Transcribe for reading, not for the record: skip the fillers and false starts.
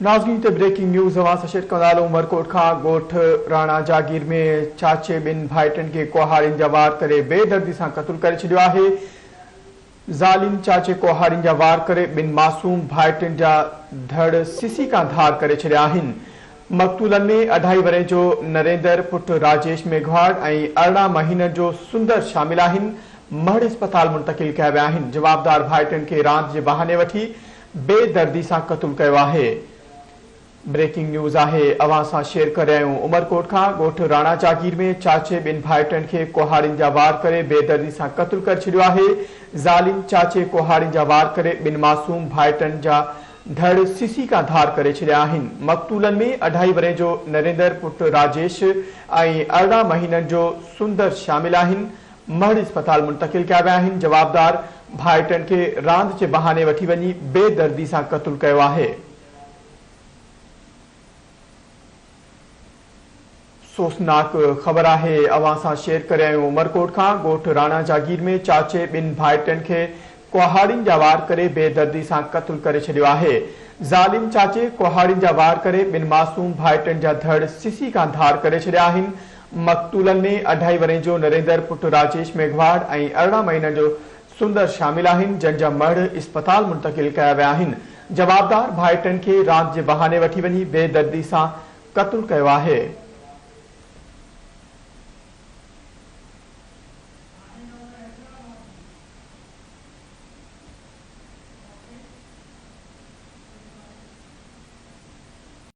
नाज़रीन ते breaking news अवां सां शेयर कंदा उमरकोट खां ॻोठ राणा जागीर में चाचे ॿिनि भाइटनि खे कुहाड़ियुनि जा वार करे बेदर्दी सां क़त्ल करे छॾियो आहे। ज़ालिम चाचे कुहाड़ियुनि जा वार करे ॿिनि मासूम भाइटनि जा धड़ सिसी खां धार करे छॾिया आहिनि। मक़तूलनि में 2.5 वरे जो नरेंद्र पुट राजेश मेघवाड़ ऐं 18 महीननि जो सुंदर शामिल आहिनि। महड़ अस्पताल मुंतकिल कया विया आहिनि। जवाबदार भाइटनि खे रांदि जे बहाने वठी बेदर्दी सां क़त्ल कयो आहे। ब्रेकिंग न्यूज़ आहे अवां सां शेयर करे रहिया आहियूं। उमरकोट खां ॻोठ राणा जागीर में चाचे ॿिनि भाइटनि खे कुहाड़ियुनि जा वार करे बेदर्दी सां क़त्ल करे छॾियो आहे। ज़ालिम चाचे कुहाड़ियुनि जा वार करे ॿिनि मासूम भाइटनि जा धड़ सिसी खां धार करे छॾिया आहिनि। मक़तूलनि में 2.5 वरे जो नरेंद्र पुट राजेश ऐं 18 महीननि जो सुंदर शामिल आहिनि। महड़ अस्पताल मुंतकिल कया विया आहिनि। जवाबदार भाइटनि खे रांदि जे बहाने वठी वञी बेदर्दी सां क़त्ल कयो आहे। सोचनाक ख़बर आहे अवां सां शेयर करे रहिया आहियूं। उमरकोट खां ॻोठ राणा जागीर में चाचे ॿिनि भाइटनि खे कुहाड़ियुनि जा वार करे बेदर्दी सां क़त्ल करे छॾियो आहे। ज़ालिम चाचे कुहाड़ियुनि जा वार करे ॿिनि मासूम भाइटनि जा धड़ सिसी खां धार करे छॾिया आहिनि। मक़तूलनि में 2.5 वरे जो नरेंद्र पुट राजेश मेघवाड़ ऐं 18 महीननि जो सुंदर शामिल आहिनि, जंहिंजा महड़ अस्पताल मुंतकिल कया विया आहिनि। जवाबदार भाइटनि खे रांदि जे बहाने वठी वञी बेदर्दी सां क़त्ल कयो आहे।